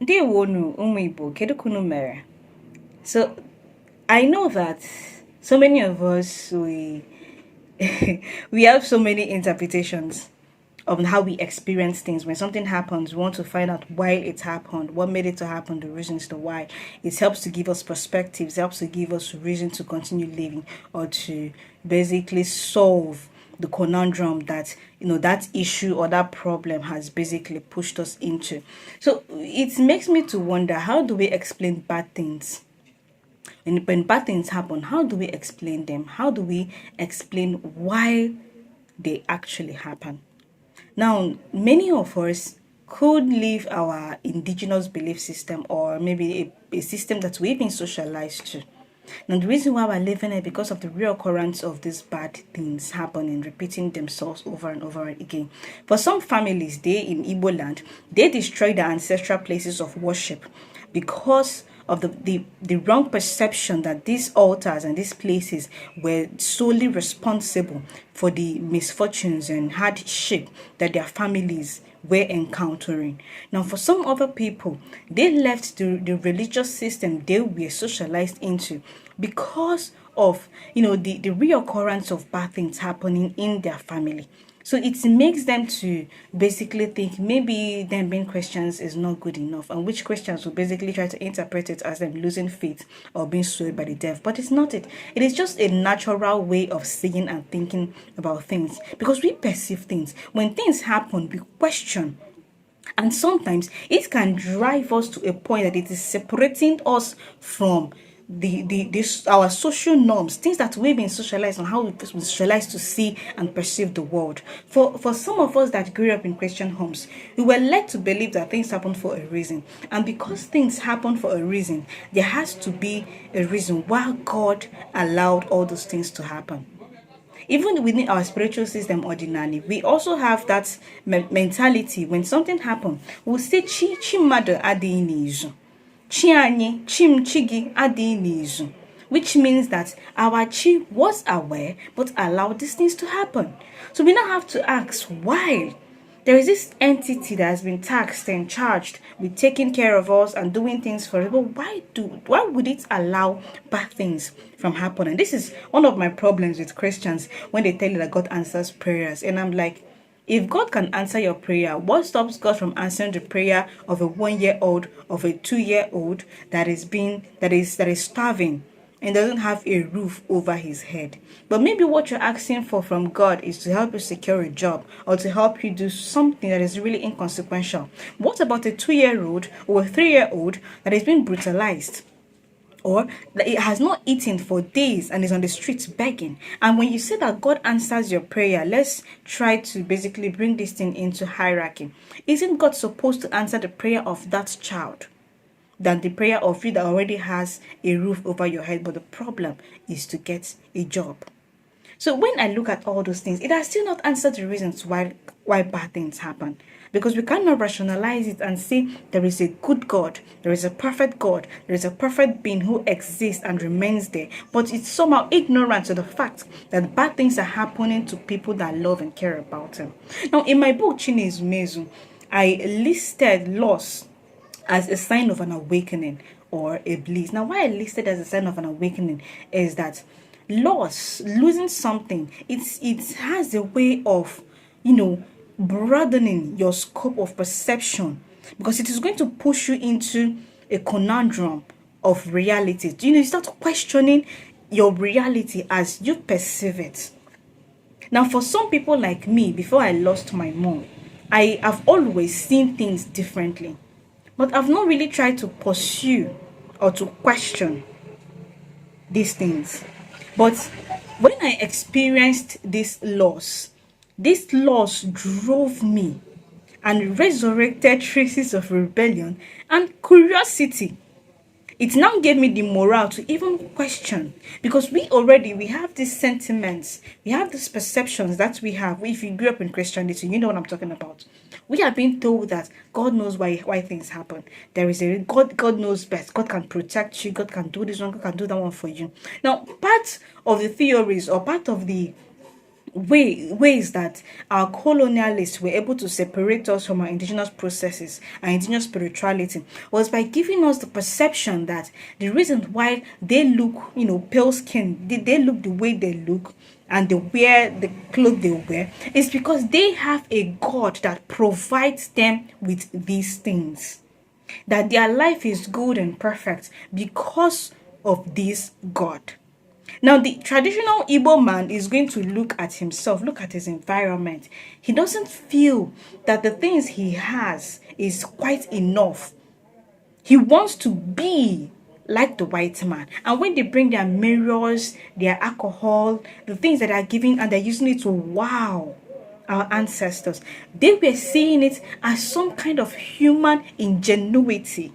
Ndewonu ụmụ Igbo, kedu ka unu mere? So I know that so many of us we have so many interpretations of how we experience things. When something happens, we want to find out why it happened, what made it to happen, the reasons to why. It helps to give us perspectives, helps to give us reason to continue living or to basically solve the conundrum that that issue or that problem has basically pushed us into. So it makes me to wonder, how do we explain bad things? When bad things happen, how do we explain them? How do we explain why they actually happen? Now, many of us could live our indigenous belief system, or maybe a system that we've been socialized to. Now, the reason why we're living it because of the reoccurrence of these bad things happening, repeating themselves over and over again. For some families, they in Igbo land, they destroy the ancestral places of worship because of the wrong perception that these altars and these places were solely responsible for the misfortunes and hardship that their families were encountering. Now, for some other people, they left the religious system they were socialized into because of the reoccurrence of bad things happening in their family. So it makes them to basically think maybe them being Christians is not good enough, and which Christians will basically try to interpret it as them losing faith or being swayed by the devil. But it's not it. It is just a natural way of seeing and thinking about things, because we perceive things. When things happen, we question. And sometimes it can drive us to a point that it is separating us from our social norms, things that we've been socialized on, how we've been socialized to see and perceive the world. For some of us that grew up in Christian homes, we were led to believe that things happen for a reason. And because things happen for a reason, there has to be a reason why God allowed all those things to happen. Even within our spiritual system ordinarily, we also have that mentality. When something happens, we'll say chi mother adinizu. Chi anyị, chim chigi adinizu. Which means that our chi was aware but allowed these things to happen. So we now have to ask why. There is this entity that has been taxed and charged with taking care of us and doing things for us. But why would it allow bad things from happening? This is one of my problems with Christians when they tell you that God answers prayers. And I'm like, if God can answer your prayer, what stops God from answering the prayer of a 1-year-old, of a 2-year-old that is starving and doesn't have a roof over his head? But maybe what you're asking for from God is to help you secure a job or to help you do something that is really inconsequential. What about a 2-year-old or a 3-year-old that is being brutalized, or that it has not eaten for days and is on the streets begging? And when you say that God answers your prayer, let's try to basically bring this thing into hierarchy. Isn't God supposed to answer the prayer of that child than the prayer of you that already has a roof over your head, but the problem is to get a job? So when I look at all those things, it has still not answered the reasons why bad things happen. Because we cannot rationalize it and say there is a good God, there is a perfect God, there is a perfect being who exists and remains there. But it's somehow ignorant to the fact that bad things are happening to people that love and care about him. Now, in my book, Chine's Mezu, I listed loss as a sign of an awakening or a bliss. Now, why I listed as a sign of an awakening is that losing something, it has a way of broadening your scope of perception, because it is going to push you into a conundrum of reality. You start questioning your reality as you perceive it. Now, for some people like me, before I lost my mom, I have always seen things differently, but I've not really tried to pursue or to question these things. But when I experienced this loss drove me and resurrected traces of rebellion and curiosity. It now gave me the morale to even question, because we have these sentiments, we have these perceptions that we have. If you grew up in Christianity, you know what I'm talking about. We have been told that God knows why things happen. There is a God. God knows best. God can protect you. God can do this one. God can do that one for you. Now, part of the theories or part of the ways that our colonialists were able to separate us from our indigenous processes, our indigenous spirituality, was by giving us the perception that the reason why they look, pale skin, they look the way they look, and they wear the clothes they wear, is because they have a God that provides them with these things. That their life is good and perfect because of this God. Now, the traditional Igbo man is going to look at himself, look at his environment. He doesn't feel that the things he has is quite enough. He wants to be like the white man. And when they bring their mirrors, their alcohol, the things that are given, and they're using it to wow our ancestors, they were seeing it as some kind of human ingenuity.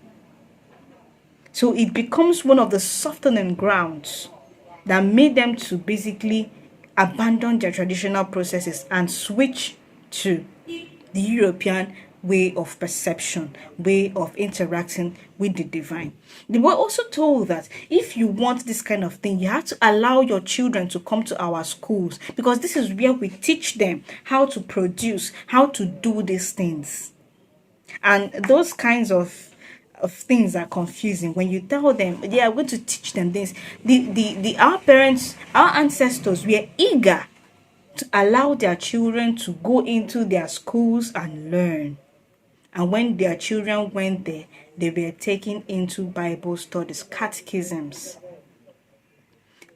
So it becomes one of the softening grounds that made them to basically abandon their traditional processes and switch to the European way of perception, way of interacting with the divine. They were also told that if you want this kind of thing, you have to allow your children to come to our schools, because this is where we teach them how to produce, how to do these things. And those kinds of things are confusing when you tell them they are going to teach them this. Our parents, our ancestors were eager to allow their children to go into their schools and learn. And when their children went there, they were taken into Bible studies, catechisms.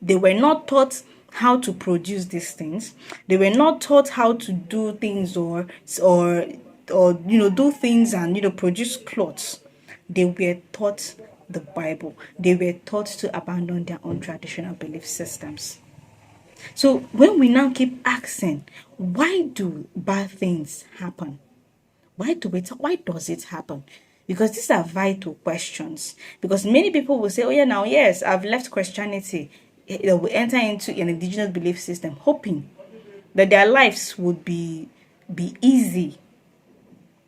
They were not taught how to produce these things. They were not taught how to do things or do things and produce clothes. They were taught the Bible. They were taught to abandon their own traditional belief systems. So when we now keep asking, why do bad things happen? Why does it happen? Because these are vital questions. Because many people will say, oh yeah, now yes, I've left Christianity. They will enter into an indigenous belief system, hoping that their lives would be easy,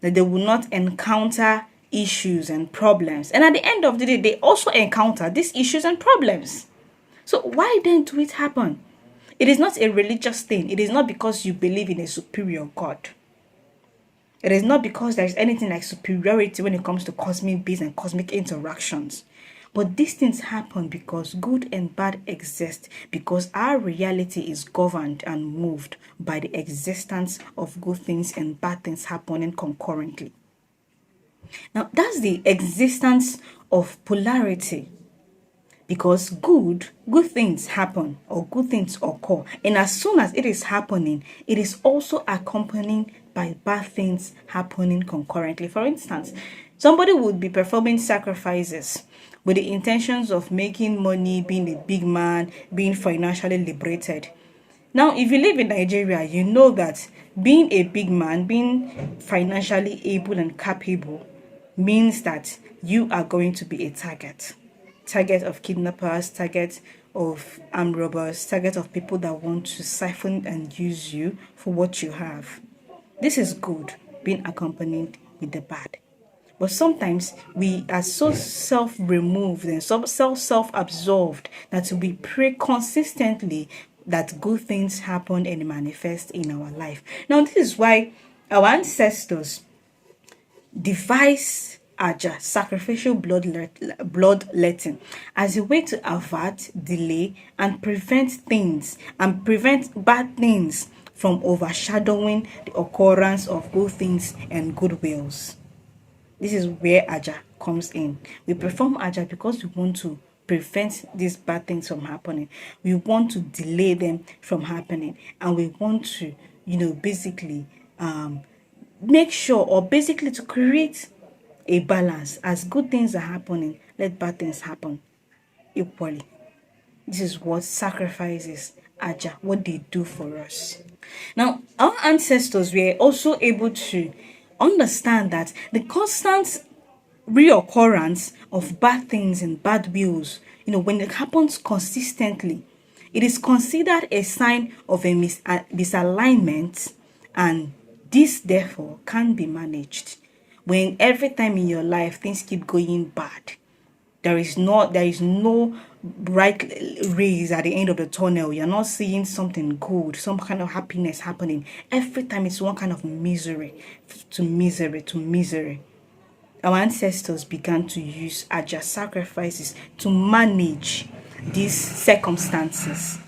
that they will not encounter issues and problems. And at the end of the day, they also encounter these issues and problems. So why then do it happen? It is not a religious thing. It is not because you believe in a superior God. It is not because there is anything like superiority when it comes to cosmic beings and cosmic interactions. But these things happen because good and bad exist, because our reality is governed and moved by the existence of good things and bad things happening concurrently. Now, that's the existence of polarity, because good things happen or good things occur. And as soon as it is happening, it is also accompanied by bad things happening concurrently. For instance, somebody would be performing sacrifices with the intentions of making money, being a big man, being financially liberated. Now, if you live in Nigeria, you know that being a big man, being financially able and capable, means that you are going to be a target of kidnappers, target of armed robbers, target of people that want to siphon and use you for what you have. This is good, being accompanied with the bad. But sometimes we are so self-removed and self-absorbed that we pray consistently that good things happen and manifest in our life. Now, this is why our ancestors devised Aja, sacrificial bloodletting, as a way to avert, delay, and prevent bad things from overshadowing the occurrence of good things and good wills. This is where Aja comes in. We perform Aja because we want to prevent these bad things from happening. We want to delay them from happening, and we want to, basically make sure, or basically to create a balance. As good things are happening, let bad things happen equally. This is what sacrifices, Aja, what they do for us. Now, our ancestors were also able to understand that the constant reoccurrence of bad things and bad wills, when it happens consistently, it is considered a sign of a misalignment, and this therefore can be managed. When every time in your life things keep going bad, There is no bright rays at the end of the tunnel. You're not seeing something good, some kind of happiness happening. Every time it's one kind of misery to misery to misery. Our ancestors began to use Aja sacrifices to manage these circumstances.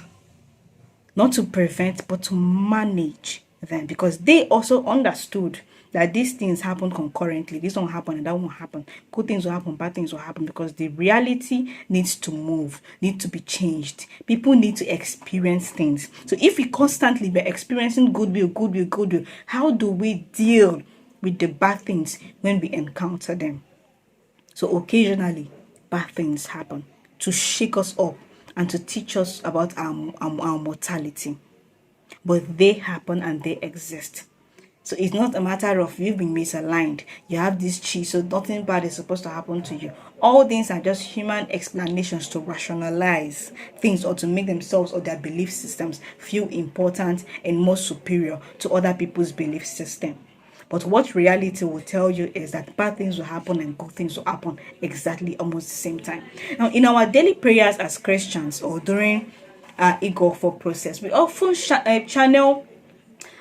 Not to prevent, but to manage them, because they also understood that these things happen concurrently. This won't happen and that won't happen. Good things will happen, bad things will happen, because the reality needs to move, need to be changed. People need to experience things. So if we constantly be experiencing goodwill, how do we deal with the bad things when we encounter them? So occasionally, bad things happen to shake us up and to teach us about our mortality. But they happen and they exist. So it's not a matter of you've been misaligned. You have this chi, so nothing bad is supposed to happen to you. All things are just human explanations to rationalize things or to make themselves or their belief systems feel important and more superior to other people's belief system. But what reality will tell you is that bad things will happen and good things will happen exactly almost the same time. Now, in our daily prayers as Christians or during our Igbo for process, we often channel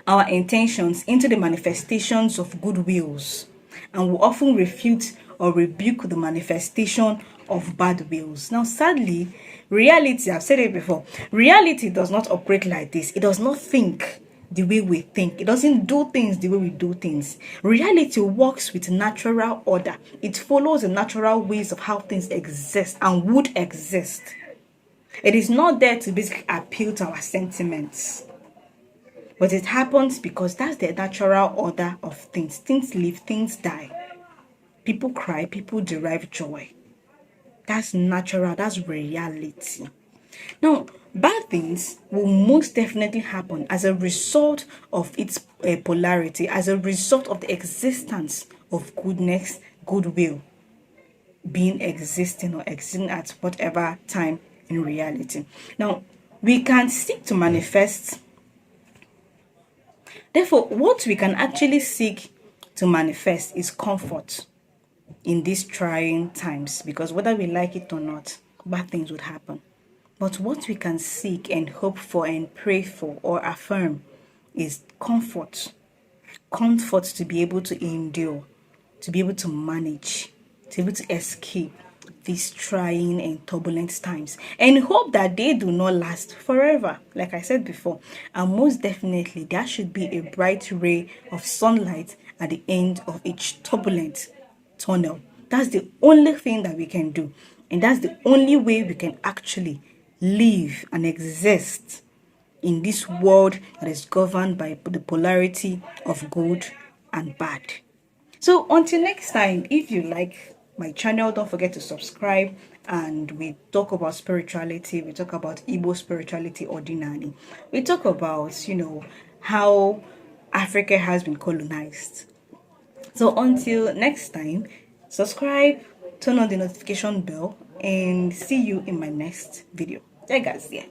our intentions into the manifestations of good wills, and we often refute or rebuke the manifestation of bad wills. Now, sadly, reality, I've said it before, reality does not operate like this. It does not think the way we think. It doesn't do things the way we do things. Reality works with natural order. It follows the natural ways of how things exist and would exist. It is not there to basically appeal to our sentiments. But it happens because that's the natural order of things. Things live, things die. People cry, people derive joy. That's natural, that's reality. Now, bad things will most definitely happen as a result of its polarity, as a result of the existence of goodness, goodwill being existing or existing at whatever time in reality. Now, we can seek to manifest. Therefore, what we can actually seek to manifest is comfort in these trying times, because whether we like it or not, bad things would happen. But what we can seek and hope for and pray for or affirm is comfort. Comfort to be able to endure, to be able to manage, to be able to escape these trying and turbulent times, and hope that they do not last forever, like I said before. And most definitely, there should be a bright ray of sunlight at the end of each turbulent tunnel. That's the only thing that we can do, and that's the only way we can actually live and exist in this world that is governed by the polarity of good and bad. So until next time, if you like my channel, don't forget to subscribe. And we talk about spirituality, we talk about Igbo spirituality ordinarily, we talk about how Africa has been colonized. So until next time, subscribe, turn on the notification bell, and see you in my next video. Bye guys, yeah.